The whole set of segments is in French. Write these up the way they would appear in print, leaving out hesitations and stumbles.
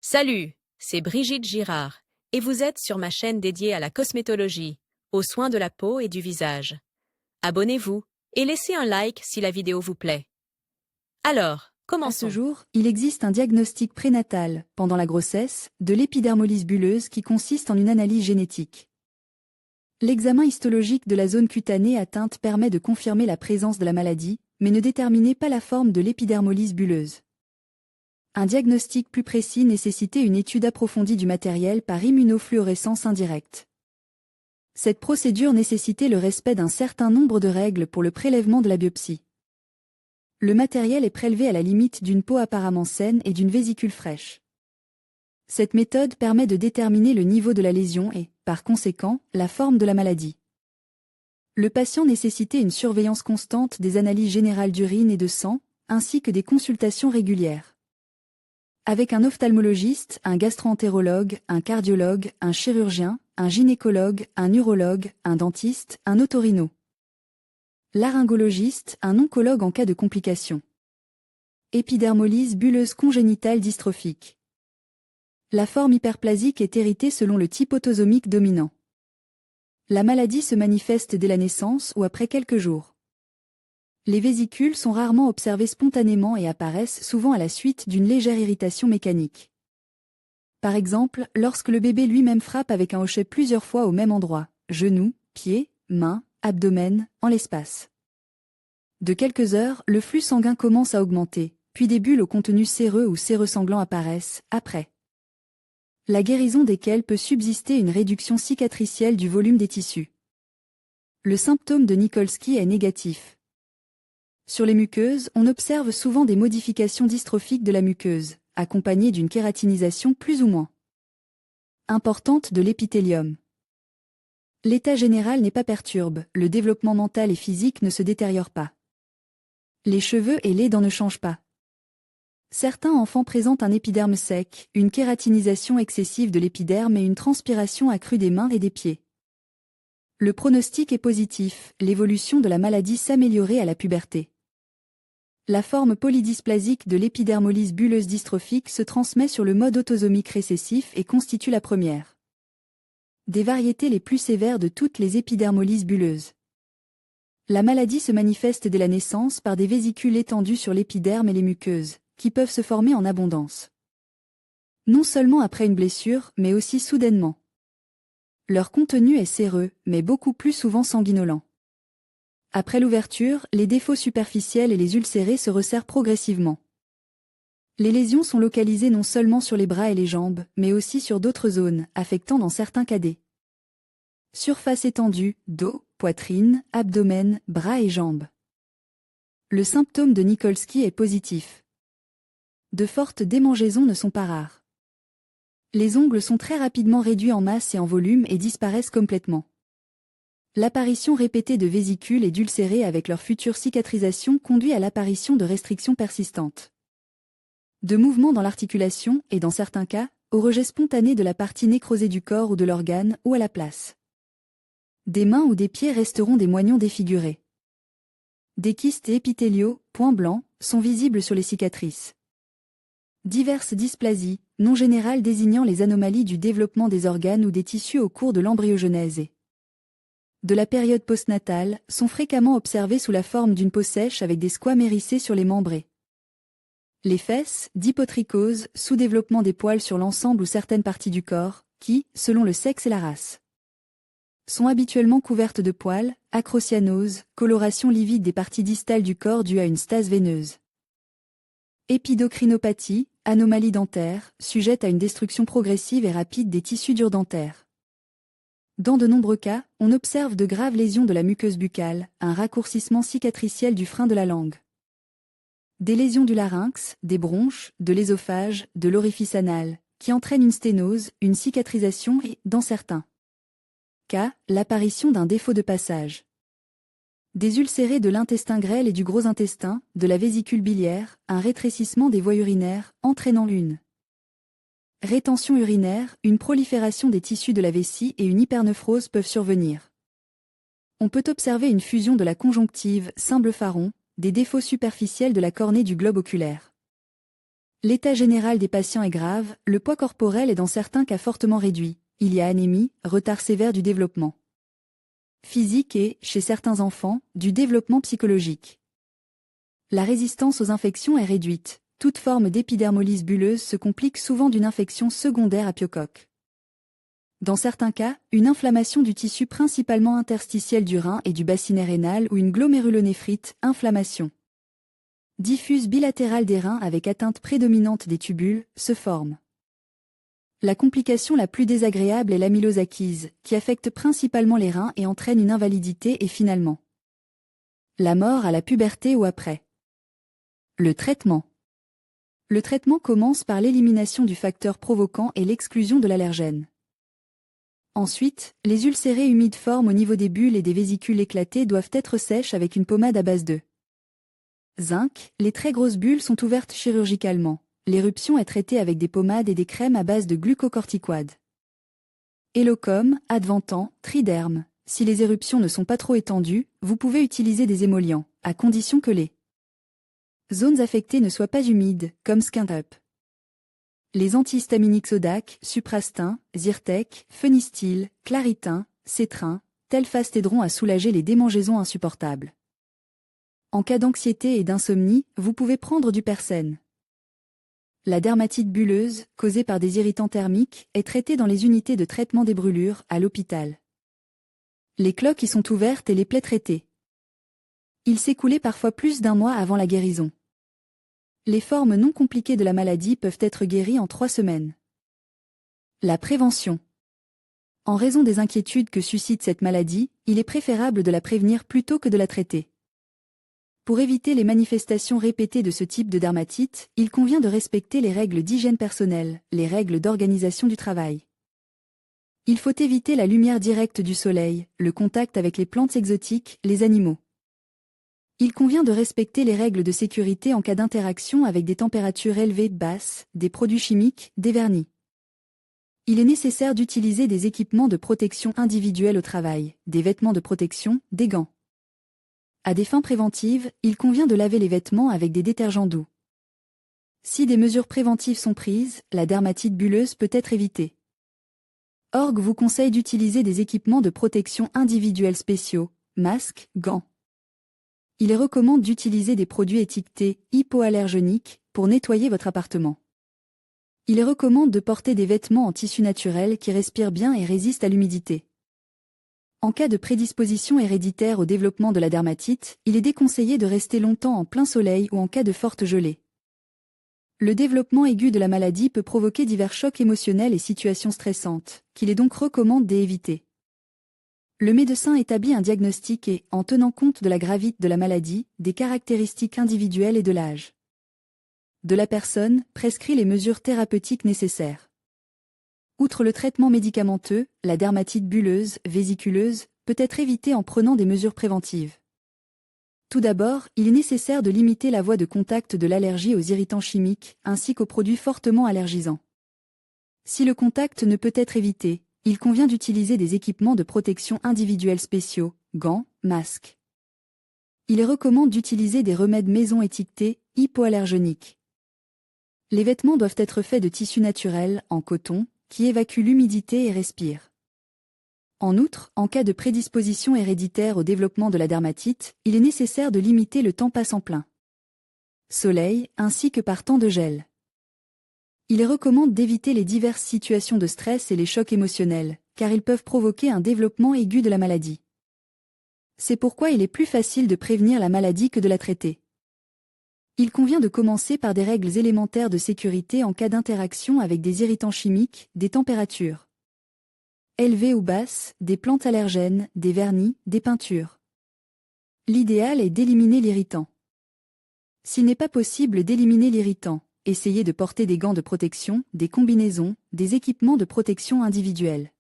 Salut, c'est Brigitte Girard, et vous êtes sur ma chaîne dédiée à la cosmétologie, aux soins de la peau et du visage. Abonnez-vous et laissez un like si la vidéo vous plaît. Alors, À ce commençons. jour, il existe un diagnostic prénatal, pendant la grossesse, de l'épidermolyse bulleuse qui consiste en une analyse génétique. L'examen histologique de la zone cutanée atteinte permet de confirmer la présence de la maladie, mais ne déterminer pas la forme de l'épidermolyse bulleuse. Un diagnostic plus précis nécessitait une étude approfondie du matériel par immunofluorescence indirecte. Cette procédure nécessitait le respect d'un certain nombre de règles pour le prélèvement de la biopsie. Le matériel est prélevé à la limite d'une peau apparemment saine et d'une vésicule fraîche. Cette méthode permet de déterminer le niveau de la lésion et, par conséquent, la forme de la maladie. Le patient nécessitait une surveillance constante des analyses générales d'urine et de sang, ainsi que des consultations régulières. Avec un ophtalmologiste, un gastro-entérologue, un cardiologue, un chirurgien, un gynécologue, un urologue, un dentiste, un otorino. Laryngologiste, un oncologue en cas de complications. Épidermolyse bulleuse congénitale dystrophique. La forme hyperplasique est héritée selon le type autosomique dominant. La maladie se manifeste dès la naissance ou après quelques jours. Les vésicules sont rarement observées spontanément et apparaissent souvent à la suite d'une légère irritation mécanique. Par exemple, lorsque le bébé lui-même frappe avec un hochet plusieurs fois au même endroit, genou, pied, main, abdomen, en l'espace. De quelques heures, le flux sanguin commence à augmenter, puis des bulles au contenu séreux ou séreux sanglant apparaissent, après. La guérison desquelles peut subsister une réduction cicatricielle du volume des tissus. Le symptôme de Nikolsky est négatif. Sur les muqueuses, on observe souvent des modifications dystrophiques de la muqueuse, accompagnées d'une kératinisation plus ou moins importante de l'épithélium. L'état général n'est pas perturbe, le développement mental et physique ne se détériorent pas. Les cheveux et les dents ne changent pas. Certains enfants présentent un épiderme sec, une kératinisation excessive de l'épiderme et une transpiration accrue des mains et des pieds. Le pronostic est positif, l'évolution de la maladie s'améliorait à la puberté. La forme polydysplasique de l'épidermolyse bulleuse dystrophique se transmet sur le mode autosomique récessif et constitue la première des variétés les plus sévères de toutes les épidermolyses bulleuses. La maladie se manifeste dès la naissance par des vésicules étendues sur l'épiderme et les muqueuses, qui peuvent se former en abondance. Non seulement après une blessure, mais aussi soudainement. Leur contenu est séreux, mais beaucoup plus souvent sanguinolent. Après l'ouverture, les défauts superficiels et les ulcérés se resserrent progressivement. Les lésions sont localisées non seulement sur les bras et les jambes, mais aussi sur d'autres zones, affectant dans certains cas des surfaces étendues, dos, poitrine, abdomen, bras et jambes. Le symptôme de Nikolsky est positif. De fortes démangeaisons ne sont pas rares. Les ongles sont très rapidement réduits en masse et en volume et disparaissent complètement. L'apparition répétée de vésicules et d'ulcérés avec leur future cicatrisation conduit à l'apparition de restrictions persistantes. De mouvements dans l'articulation et, dans certains cas, au rejet spontané de la partie nécrosée du corps ou de l'organe ou à la place. Des mains ou des pieds resteront des moignons défigurés. Des kystes épithéliaux, points blancs, sont visibles sur les cicatrices. Diverses dysplasies, non générales désignant les anomalies du développement des organes ou des tissus au cours de l'embryogenèse et de la période postnatale, sont fréquemment observées sous la forme d'une peau sèche avec des squames hérissés sur les membrées. Les fesses, d'hypotrichose, sous-développement des poils sur l'ensemble ou certaines parties du corps, qui, selon le sexe et la race, sont habituellement couvertes de poils, acrocyanose, coloration livide des parties distales du corps due à une stase veineuse. Épidocrinopathie, anomalie dentaire, sujette à une destruction progressive et rapide des tissus durs dentaires. Dans de nombreux cas, on observe de graves lésions de la muqueuse buccale, un raccourcissement cicatriciel du frein de la langue. Des lésions du larynx, des bronches, de l'ésophage, de l'orifice anal, qui entraînent une sténose, une cicatrisation et, dans certains cas, l'apparition d'un défaut de passage. Des ulcérés de l'intestin grêle et du gros intestin, de la vésicule biliaire, un rétrécissement des voies urinaires, entraînant une rétention urinaire, une prolifération des tissus de la vessie et une hypernephrose peuvent survenir. On peut observer une fusion de la conjonctive, symblepharon, des défauts superficiels de la cornée du globe oculaire. L'état général des patients est grave, le poids corporel est dans certains cas fortement réduit, il y a anémie, retard sévère du développement physique et, chez certains enfants, du développement psychologique. La résistance aux infections est réduite, toute forme d'épidermolyse bulleuse se complique souvent d'une infection secondaire à pyocoque. Dans certains cas, une inflammation du tissu principalement interstitiel du rein et du bassinet rénal ou une glomérulonéphrite, inflammation diffuse bilatérale des reins avec atteinte prédominante des tubules, se forme. La complication la plus désagréable est l'amylose acquise, qui affecte principalement les reins et entraîne une invalidité et finalement la mort à la puberté ou après. Le traitement. Le traitement commence par l'élimination du facteur provoquant et l'exclusion de l'allergène. Ensuite, les ulcérés humides forment au niveau des bulles et des vésicules éclatées doivent être sèches avec une pommade à base de zinc. Les très grosses bulles sont ouvertes chirurgicalement. L'éruption est traitée avec des pommades et des crèmes à base de glucocorticoïdes. Élocom, Adventan, Triderme. Si les éruptions ne sont pas trop étendues, vous pouvez utiliser des émollients, à condition que les zones affectées ne soient pas humides, comme Skin-Up. Les antihistaminiques Sodac, Suprastin, Zyrtec, Phenistil, Claritin, Cétrin, Telfast aideront à soulager les démangeaisons insupportables. En cas d'anxiété et d'insomnie, vous pouvez prendre du Persène. La dermatite bulleuse, causée par des irritants thermiques, est traitée dans les unités de traitement des brûlures, à l'hôpital. Les cloques y sont ouvertes et les plaies traitées. Il s'écoulait parfois plus d'un mois avant la guérison. Les formes non compliquées de la maladie peuvent être guéries en 3 semaines. La prévention. En raison des inquiétudes que suscite cette maladie, il est préférable de la prévenir plutôt que de la traiter. Pour éviter les manifestations répétées de ce type de dermatite, il convient de respecter les règles d'hygiène personnelle, les règles d'organisation du travail. Il faut éviter la lumière directe du soleil, le contact avec les plantes exotiques, les animaux. Il convient de respecter les règles de sécurité en cas d'interaction avec des températures élevées, basses, des produits chimiques, des vernis. Il est nécessaire d'utiliser des équipements de protection individuelle au travail, des vêtements de protection, des gants. À des fins préventives, il convient de laver les vêtements avec des détergents doux. Si des mesures préventives sont prises, la dermatite bulleuse peut être évitée. Org vous conseille d'utiliser des équipements de protection individuelle spéciaux, masques, gants. Il recommande d'utiliser des produits étiquetés hypoallergéniques pour nettoyer votre appartement. Il recommande de porter des vêtements en tissu naturel qui respirent bien et résistent à l'humidité. En cas de prédisposition héréditaire au développement de la dermatite, il est déconseillé de rester longtemps en plein soleil ou en cas de forte gelée. Le développement aigu de la maladie peut provoquer divers chocs émotionnels et situations stressantes, qu'il est donc recommandé d'éviter. Le médecin établit un diagnostic et, en tenant compte de la gravité de la maladie, des caractéristiques individuelles et de l'âge de la personne, prescrit les mesures thérapeutiques nécessaires. Outre le traitement médicamenteux, la dermatite bulleuse, vésiculeuse, peut être évitée en prenant des mesures préventives. Tout d'abord, il est nécessaire de limiter la voie de contact de l'allergie aux irritants chimiques, ainsi qu'aux produits fortement allergisants. Si le contact ne peut être évité, il convient d'utiliser des équipements de protection individuelle spéciaux, gants, masques. Il est recommandé d'utiliser des remèdes maison étiquetés, hypoallergéniques. Les vêtements doivent être faits de tissu naturel, en coton, qui évacue l'humidité et respire. En outre, en cas de prédisposition héréditaire au développement de la dermatite, il est nécessaire de limiter le temps passant plein soleil, ainsi que par temps de gel. Il est recommandé d'éviter les diverses situations de stress et les chocs émotionnels, car ils peuvent provoquer un développement aigu de la maladie. C'est pourquoi il est plus facile de prévenir la maladie que de la traiter. Il convient de commencer par des règles élémentaires de sécurité en cas d'interaction avec des irritants chimiques, des températures élevées ou basses, des plantes allergènes, des vernis, des peintures. L'idéal est d'éliminer l'irritant. S'il n'est pas possible d'éliminer l'irritant, essayez de porter des gants de protection, des combinaisons, des équipements de protection individuels.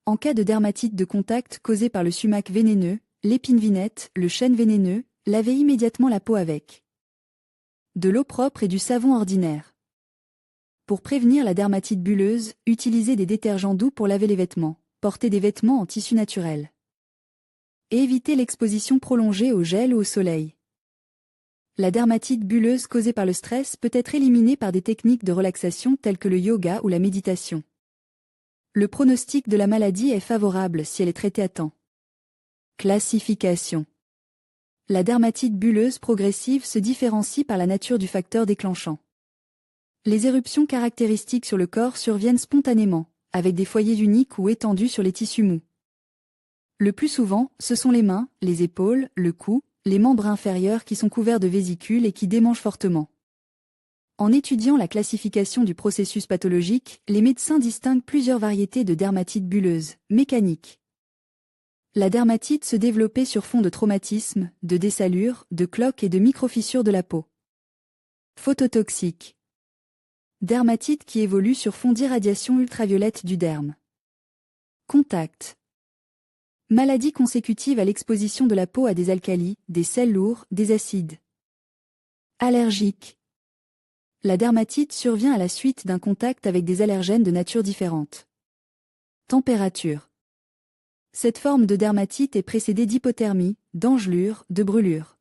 En cas de dermatite de contact causée par le sumac vénéneux, l'épine vinette, le chêne vénéneux, lavez immédiatement la peau avec de l'eau propre et du savon ordinaire. Pour prévenir la dermatite bulleuse, utilisez des détergents doux pour laver les vêtements, portez des vêtements en tissu naturel. Et évitez l'exposition prolongée au gel ou au soleil. La dermatite bulleuse causée par le stress peut être éliminée par des techniques de relaxation telles que le yoga ou la méditation. Le pronostic de la maladie est favorable si elle est traitée à temps. Classification. La dermatite bulleuse progressive se différencie par la nature du facteur déclenchant. Les éruptions caractéristiques sur le corps surviennent spontanément, avec des foyers uniques ou étendus sur les tissus mous. Le plus souvent, ce sont les mains, les épaules, le cou, les membres inférieurs qui sont couverts de vésicules et qui démangent fortement. En étudiant la classification du processus pathologique, les médecins distinguent plusieurs variétés de dermatite bulleuse, mécanique. La dermatite se développait sur fond de traumatisme, de dessalures, de cloques et de microfissures de la peau. Phototoxique. Dermatite qui évolue sur fond d'irradiation ultraviolette du derme. Contact. Maladie consécutive à l'exposition de la peau à des alcalis, des sels lourds, des acides. Allergique. La dermatite survient à la suite d'un contact avec des allergènes de nature différente. Température. Cette forme de dermatite est précédée d'hypothermie, d'engelure, de brûlure.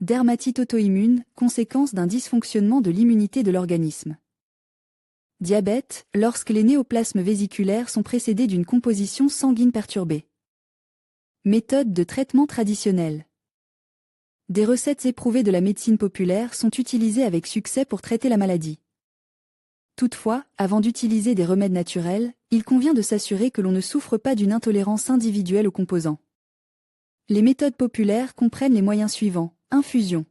Dermatite auto-immune, conséquence d'un dysfonctionnement de l'immunité de l'organisme. Diabète, lorsque les néoplasmes vésiculaires sont précédés d'une composition sanguine perturbée. Méthode de traitement traditionnelle. Des recettes éprouvées de la médecine populaire sont utilisées avec succès pour traiter la maladie. Toutefois, avant d'utiliser des remèdes naturels, il convient de s'assurer que l'on ne souffre pas d'une intolérance individuelle aux composants. Les méthodes populaires comprennent les moyens suivants. Infusion.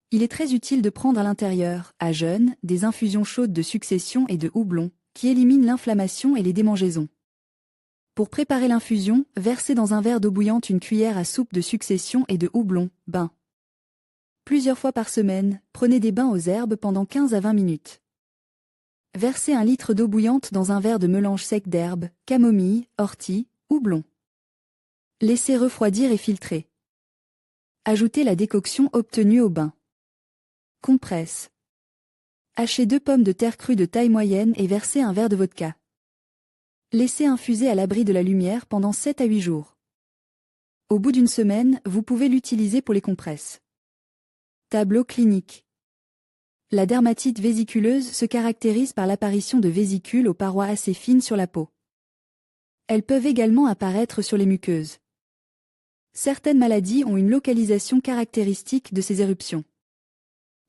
Il est très utile de prendre à l'intérieur, à jeûne, des infusions chaudes de succession et de houblon, qui éliminent l'inflammation et les démangeaisons. Pour préparer l'infusion, versez dans un verre d'eau bouillante une cuillère à soupe de succession et de houblon, bain. Plusieurs fois par semaine, prenez des bains aux herbes pendant 15 à 20 minutes. Versez 1 litre d'eau bouillante dans un verre de mélange sec d'herbes, camomille, ortie, houblon. Laissez refroidir et filtrer. Ajoutez la décoction obtenue au bain. Compresse. Hachez 2 pommes de terre crues de taille moyenne et versez un verre de vodka. Laissez infuser à l'abri de la lumière pendant 7 à 8 jours. Au bout d'une semaine, vous pouvez l'utiliser pour les compresses. Tableau clinique. La dermatite vésiculeuse se caractérise par l'apparition de vésicules aux parois assez fines sur la peau. Elles peuvent également apparaître sur les muqueuses. Certaines maladies ont une localisation caractéristique de ces éruptions.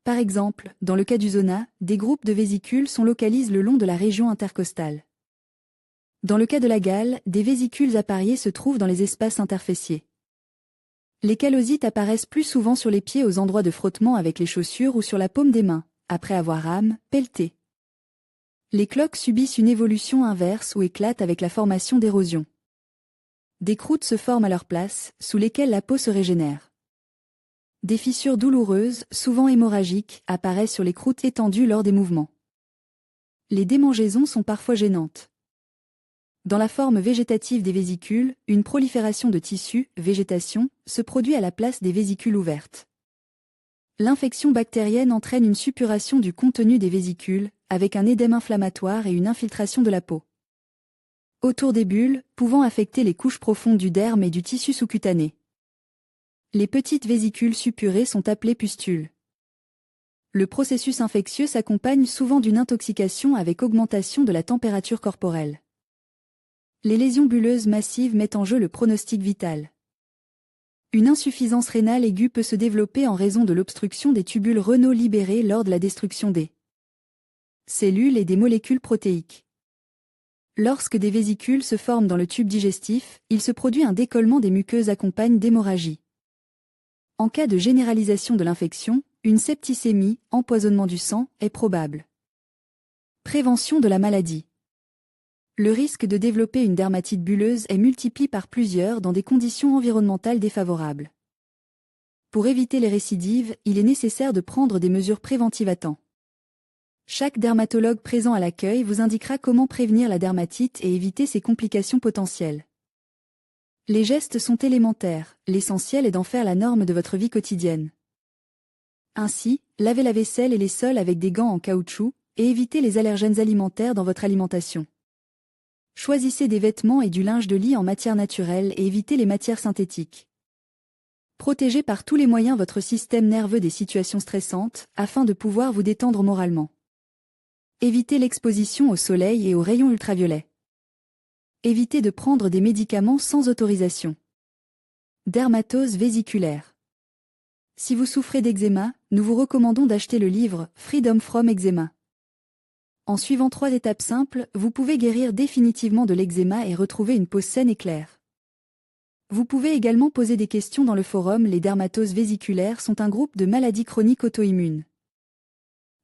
Par exemple, dans le cas du zona, des groupes de vésicules sont localisés le long de la région intercostale. Dans le cas de la gale, des vésicules appariées se trouvent dans les espaces interfessiers. Les callosites apparaissent plus souvent sur les pieds aux endroits de frottement avec les chaussures ou sur la paume des mains, après avoir pelleté. Les cloques subissent une évolution inverse ou éclatent avec la formation d'érosion. Des croûtes se forment à leur place, sous lesquelles la peau se régénère. Des fissures douloureuses, souvent hémorragiques, apparaissent sur les croûtes étendues lors des mouvements. Les démangeaisons sont parfois gênantes. Dans la forme végétative des vésicules, une prolifération de tissus, végétation, se produit à la place des vésicules ouvertes. L'infection bactérienne entraîne une suppuration du contenu des vésicules, avec un édème inflammatoire et une infiltration de la peau. Autour des bulles, pouvant affecter les couches profondes du derme et du tissu sous-cutané. Les petites vésicules suppurées sont appelées pustules. Le processus infectieux s'accompagne souvent d'une intoxication avec augmentation de la température corporelle. Les lésions bulleuses massives mettent en jeu le pronostic vital. Une insuffisance rénale aiguë peut se développer en raison de l'obstruction des tubules rénaux libérés lors de la destruction des cellules et des molécules protéiques. Lorsque des vésicules se forment dans le tube digestif, il se produit un décollement des muqueuses accompagne d'hémorragie. En cas de généralisation de l'infection, une septicémie, empoisonnement du sang, est probable. Prévention de la maladie. Le risque de développer une dermatite bulleuse est multiplié par plusieurs dans des conditions environnementales défavorables. Pour éviter les récidives, il est nécessaire de prendre des mesures préventives à temps. Chaque dermatologue présent à l'accueil vous indiquera comment prévenir la dermatite et éviter ses complications potentielles. Les gestes sont élémentaires, l'essentiel est d'en faire la norme de votre vie quotidienne. Ainsi, lavez la vaisselle et les sols avec des gants en caoutchouc, et évitez les allergènes alimentaires dans votre alimentation. Choisissez des vêtements et du linge de lit en matière naturelle et évitez les matières synthétiques. Protégez par tous les moyens votre système nerveux des situations stressantes, afin de pouvoir vous détendre moralement. Évitez l'exposition au soleil et aux rayons ultraviolets. Évitez de prendre des médicaments sans autorisation. Dermatose vésiculaire. Si vous souffrez d'eczéma, nous vous recommandons d'acheter le livre « Freedom from Eczema ». En suivant 3 étapes simples, vous pouvez guérir définitivement de l'eczéma et retrouver une peau saine et claire. Vous pouvez également poser des questions dans le forum. Les dermatoses vésiculaires sont un groupe de maladies chroniques auto-immunes.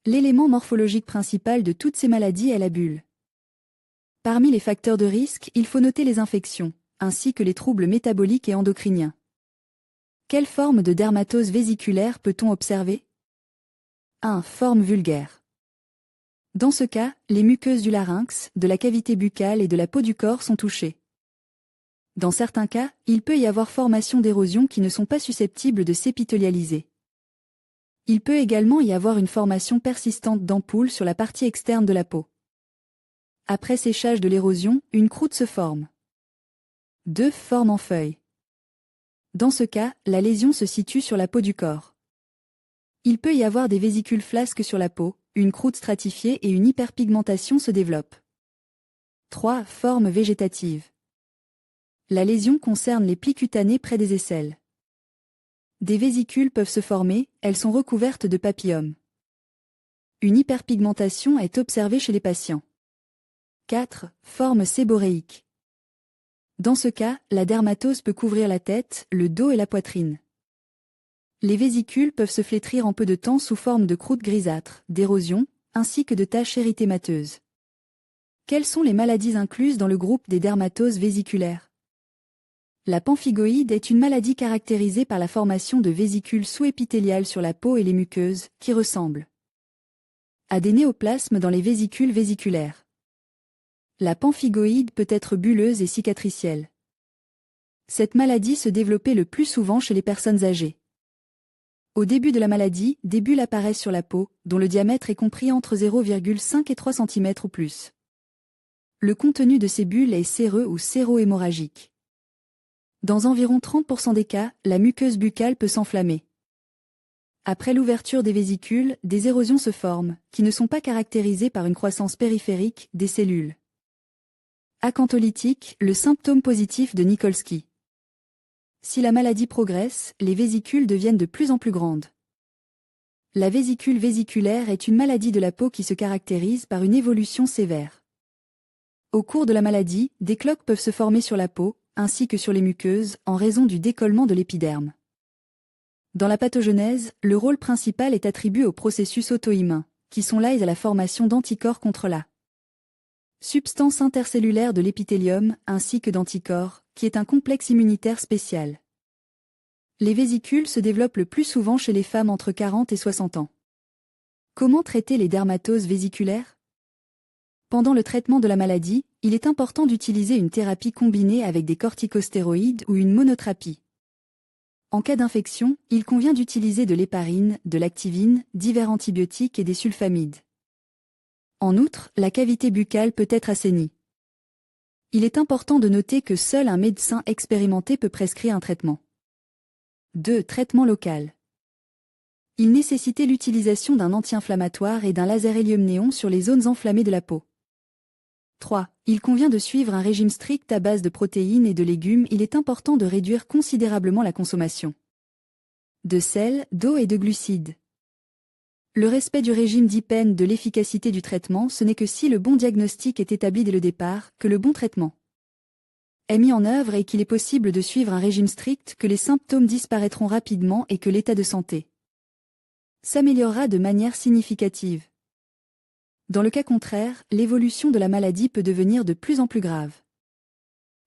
L'élément morphologique principal de toutes ces maladies est la bulle. Parmi les facteurs de risque, il faut noter les infections, ainsi que les troubles métaboliques et endocriniens. Quelle forme de dermatose vésiculaire peut-on observer? 1. Forme vulgaire. Dans ce cas, les muqueuses du larynx, de la cavité buccale et de la peau du corps sont touchées. Dans certains cas, il peut y avoir formation d'érosions qui ne sont pas susceptibles de s'épithélialiser. Il peut également y avoir une formation persistante d'ampoules sur la partie externe de la peau. Après séchage de l'érosion, une croûte se forme. 2. Forme en feuille. Dans ce cas, la lésion se situe sur la peau du corps. Il peut y avoir des vésicules flasques sur la peau, une croûte stratifiée et une hyperpigmentation se développe. 3. Forme végétative. La lésion concerne les plis cutanés près des aisselles. Des vésicules peuvent se former, elles sont recouvertes de papillomes. Une hyperpigmentation est observée chez les patients. 4. Forme séboréique. Dans ce cas, la dermatose peut couvrir la tête, le dos et la poitrine. Les vésicules peuvent se flétrir en peu de temps sous forme de croûtes grisâtres, d'érosion, ainsi que de taches érythémateuses. Quelles sont les maladies incluses dans le groupe des dermatoses vésiculaires? La pemphigoïde est une maladie caractérisée par la formation de vésicules sous-épithéliales sur la peau et les muqueuses, qui ressemblent à des néoplasmes dans les vésicules vésiculaires. La pemphigoïde peut être bulleuse et cicatricielle. Cette maladie se développait le plus souvent chez les personnes âgées. Au début de la maladie, des bulles apparaissent sur la peau, dont le diamètre est compris entre 0,5 et 3 cm ou plus. Le contenu de ces bulles est séreux ou séro-hémorragique. Dans environ 30% des cas, la muqueuse buccale peut s'enflammer. Après l'ouverture des vésicules, des érosions se forment, qui ne sont pas caractérisées par une croissance périphérique des cellules. Acantholytique, le symptôme positif de Nikolsky. Si la maladie progresse, les vésicules deviennent de plus en plus grandes. La vésicule vésiculaire est une maladie de la peau qui se caractérise par une évolution sévère. Au cours de la maladie, des cloques peuvent se former sur la peau, ainsi que sur les muqueuses, en raison du décollement de l'épiderme. Dans la pathogenèse, le rôle principal est attribué aux processus auto-immuns, qui sont liés à la formation d'anticorps contre la substance intercellulaire de l'épithélium, ainsi que d'anticorps, qui est un complexe immunitaire spécial. Les vésicules se développent le plus souvent chez les femmes entre 40 et 60 ans. Comment traiter les dermatoses vésiculaires? Pendant le traitement de la maladie, il est important d'utiliser une thérapie combinée avec des corticostéroïdes ou une monothérapie. En cas d'infection, il convient d'utiliser de l'héparine, de l'activine, divers antibiotiques et des sulfamides. En outre, la cavité buccale peut être assainie. Il est important de noter que seul un médecin expérimenté peut prescrire un traitement. 2. Traitement local. Il nécessitait l'utilisation d'un anti-inflammatoire et d'un laser hélium-néon sur les zones enflammées de la peau. 3. Il convient de suivre un régime strict à base de protéines et de légumes. Il est important de réduire considérablement la consommation de sel, d'eau et de glucides. Le respect du régime dépend de l'efficacité du traitement. Ce n'est que si le bon diagnostic est établi dès le départ, que le bon traitement est mis en œuvre et qu'il est possible de suivre un régime strict, que les symptômes disparaîtront rapidement et que l'état de santé s'améliorera de manière significative. Dans le cas contraire, l'évolution de la maladie peut devenir de plus en plus grave.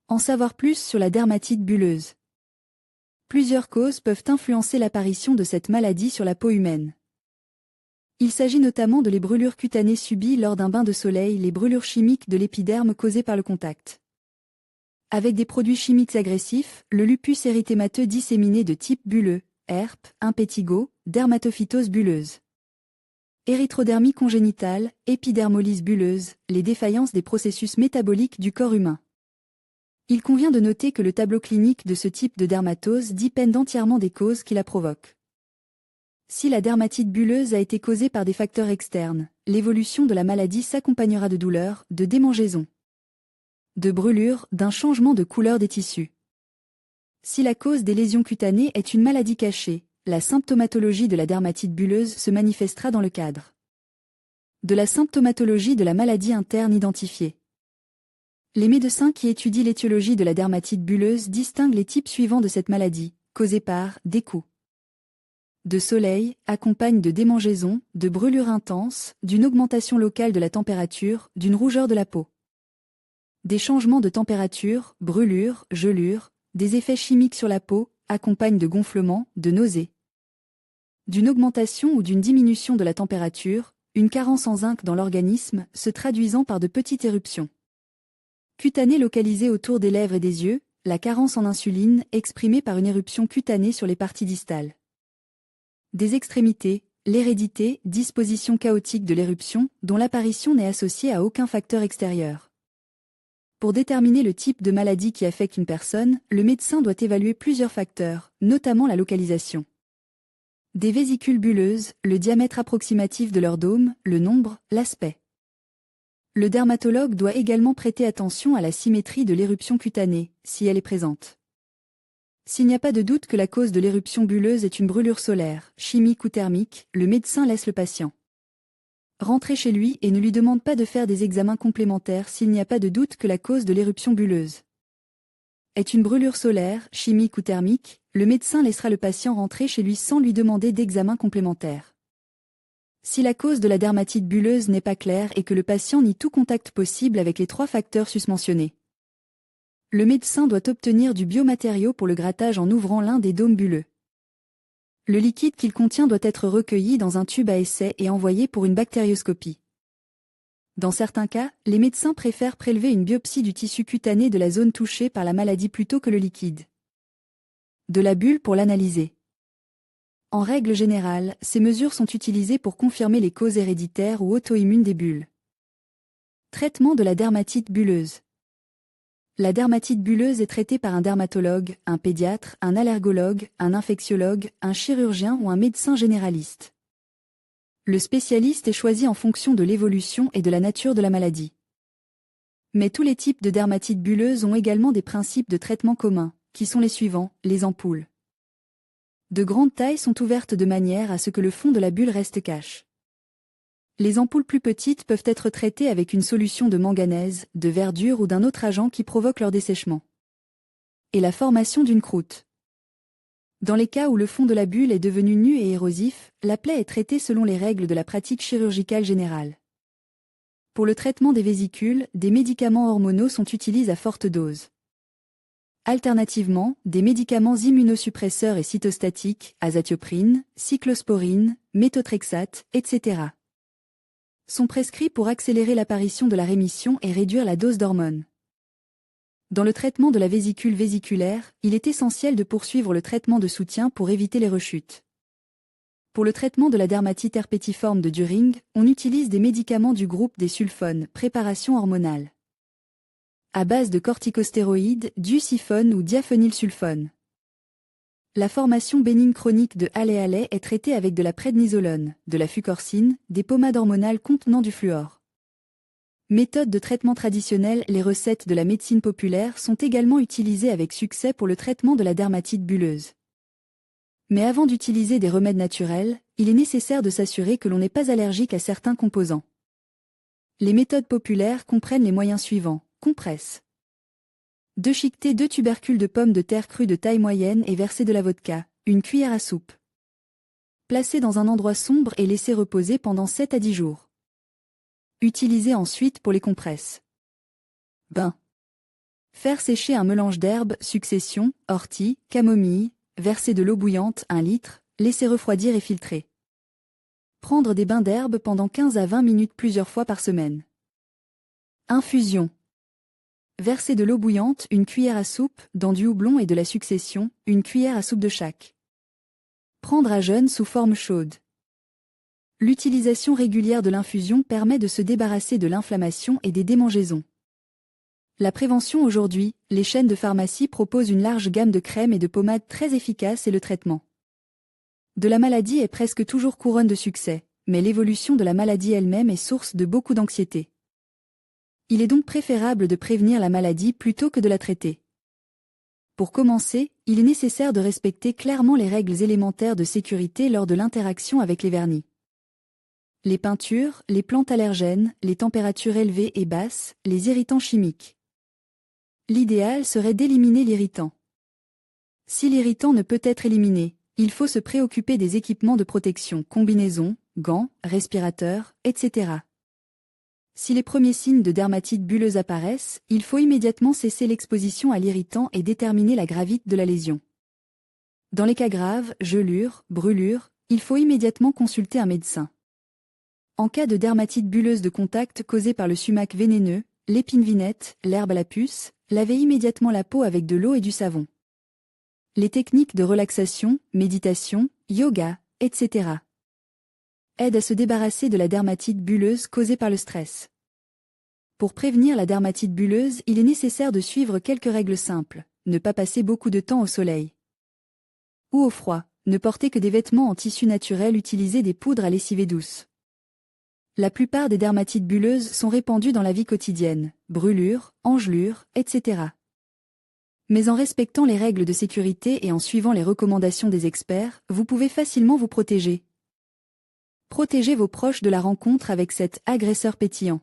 En savoir plus sur la dermatite bulleuse. Plusieurs causes peuvent influencer l'apparition de cette maladie sur la peau humaine. Il s'agit notamment de les brûlures cutanées subies lors d'un bain de soleil, les brûlures chimiques de l'épiderme causées par le contact avec des produits chimiques agressifs, le lupus érythémateux disséminé de type bulleux, herpes, impétigo, dermatophytose bulleuse. Érythrodermie congénitale, épidermolyse bulleuse, les défaillances des processus métaboliques du corps humain. Il convient de noter que le tableau clinique de ce type de dermatose dépend entièrement des causes qui la provoquent. Si la dermatite bulleuse a été causée par des facteurs externes, l'évolution de la maladie s'accompagnera de douleurs, de démangeaisons, de brûlures, d'un changement de couleur des tissus. Si la cause des lésions cutanées est une maladie cachée, la symptomatologie de la dermatite bulleuse se manifestera dans le cadre de la symptomatologie de la maladie interne identifiée. Les médecins qui étudient l'étiologie de la dermatite bulleuse distinguent les types suivants de cette maladie, causée par des coups de soleil, accompagne de démangeaisons, de brûlures intenses, d'une augmentation locale de la température, d'une rougeur de la peau. Des changements de température, brûlures, gelures, des effets chimiques sur la peau, accompagnent de gonflements, de nausées. D'une augmentation ou d'une diminution de la température, une carence en zinc dans l'organisme, se traduisant par de petites éruptions cutanées localisées autour des lèvres et des yeux, la carence en insuline, exprimée par une éruption cutanée sur les parties distales des extrémités, l'hérédité, disposition chaotique de l'éruption, dont l'apparition n'est associée à aucun facteur extérieur. Pour déterminer le type de maladie qui affecte une personne, le médecin doit évaluer plusieurs facteurs, notamment la localisation des vésicules bulleuses, le diamètre approximatif de leur dôme, le nombre, l'aspect. Le dermatologue doit également prêter attention à la symétrie de l'éruption cutanée, si elle est présente. S'il n'y a pas de doute que la cause de l'éruption bulleuse est une brûlure solaire, chimique ou thermique, le médecin laisse le patient rentrer chez lui et ne lui demande pas de faire des examens complémentaires s'il n'y a pas de doute que la cause de l'éruption bulleuse est une brûlure solaire, chimique ou thermique, le médecin laissera le patient rentrer chez lui sans lui demander d'examen complémentaire. Si la cause de la dermatite bulleuse n'est pas claire et que le patient nie tout contact possible avec les 3 facteurs susmentionnés, le médecin doit obtenir du biomatériau pour le grattage en ouvrant l'un des dômes bulleux. Le liquide qu'il contient doit être recueilli dans un tube à essai et envoyé pour une bactérioscopie. Dans certains cas, les médecins préfèrent prélever une biopsie du tissu cutané de la zone touchée par la maladie plutôt que le liquide de la bulle pour l'analyser. En règle générale, ces mesures sont utilisées pour confirmer les causes héréditaires ou auto-immunes des bulles. Traitement de la dermatite bulleuse. La dermatite bulleuse est traitée par un dermatologue, un pédiatre, un allergologue, un infectiologue, un chirurgien ou un médecin généraliste. Le spécialiste est choisi en fonction de l'évolution et de la nature de la maladie. Mais tous les types de dermatite bulleuse ont également des principes de traitement communs, qui sont les suivants, les ampoules de grande taille sont ouvertes de manière à ce que le fond de la bulle reste cache. Les ampoules plus petites peuvent être traitées avec une solution de manganèse, de verdure ou d'un autre agent qui provoque leur dessèchement et la formation d'une croûte. Dans les cas où le fond de la bulle est devenu nu et érosif, la plaie est traitée selon les règles de la pratique chirurgicale générale. Pour le traitement des vésicules, des médicaments hormonaux sont utilisés à forte dose. Alternativement, des médicaments immunosuppresseurs et cytostatiques, azatioprine, cyclosporine, méthotrexate, etc. sont prescrits pour accélérer l'apparition de la rémission et réduire la dose d'hormones. Dans le traitement de la vésicule vésiculaire, il est essentiel de poursuivre le traitement de soutien pour éviter les rechutes. Pour le traitement de la dermatite herpétiforme de Düring, on utilise des médicaments du groupe des sulfones, préparation hormonale à base de corticostéroïdes, dusiphone ou diaphénylsulfone. La formation bénigne chronique de Halley-Halley est traitée avec de la prednisolone, de la fucorsine, des pommades hormonales contenant du fluor. Méthode de traitement traditionnelle. Les recettes de la médecine populaire sont également utilisées avec succès pour le traitement de la dermatite bulleuse. Mais avant d'utiliser des remèdes naturels, il est nécessaire de s'assurer que l'on n'est pas allergique à certains composants. Les méthodes populaires comprennent les moyens suivants. Compresse. Déchiqueter 2 tubercules de pommes de terre crues de taille moyenne et verser de la vodka, une cuillère à soupe. Placer dans un endroit sombre et laisser reposer pendant 7 à 10 jours. Utiliser ensuite pour les compresses. Bain. Faire sécher un mélange d'herbes, succession, ortie, camomille, verser de l'eau bouillante, 1 litre, laisser refroidir et filtrer. Prendre des bains d'herbes pendant 15 à 20 minutes plusieurs fois par semaine. Infusion. Verser de l'eau bouillante, une cuillère à soupe, dans du houblon et de la succession, une cuillère à soupe de chaque. Prendre à jeûne sous forme chaude. L'utilisation régulière de l'infusion permet de se débarrasser de l'inflammation et des démangeaisons. La prévention aujourd'hui, les chaînes de pharmacie proposent une large gamme de crèmes et de pommades très efficaces et le traitement de la maladie est presque toujours couronne de succès, mais l'évolution de la maladie elle-même est source de beaucoup d'anxiété. Il est donc préférable de prévenir la maladie plutôt que de la traiter. Pour commencer, il est nécessaire de respecter clairement les règles élémentaires de sécurité lors de l'interaction avec les vernis. Les peintures, les plantes allergènes, les températures élevées et basses, les irritants chimiques. L'idéal serait d'éliminer l'irritant. Si l'irritant ne peut être éliminé, il faut se préoccuper des équipements de protection, combinaisons, gants, respirateurs, etc. Si les premiers signes de dermatite bulleuse apparaissent, il faut immédiatement cesser l'exposition à l'irritant et déterminer la gravité de la lésion. Dans les cas graves, gelures, brûlures, il faut immédiatement consulter un médecin. En cas de dermatite bulleuse de contact causée par le sumac vénéneux, l'épine-vinette, l'herbe à la puce, lavez immédiatement la peau avec de l'eau et du savon. Les techniques de relaxation, méditation, yoga, etc. aident à se débarrasser de la dermatite bulleuse causée par le stress. Pour prévenir la dermatite bulleuse, il est nécessaire de suivre quelques règles simples. Ne pas passer beaucoup de temps au soleil ou au froid, ne porter que des vêtements en tissu naturel, utiliser des poudres à lessiver douce. La plupart des dermatites bulleuses sont répandues dans la vie quotidienne, brûlures, engelures, etc. Mais en respectant les règles de sécurité et en suivant les recommandations des experts, vous pouvez facilement vous protéger. Protégez vos proches de la rencontre avec cet agresseur pétillant.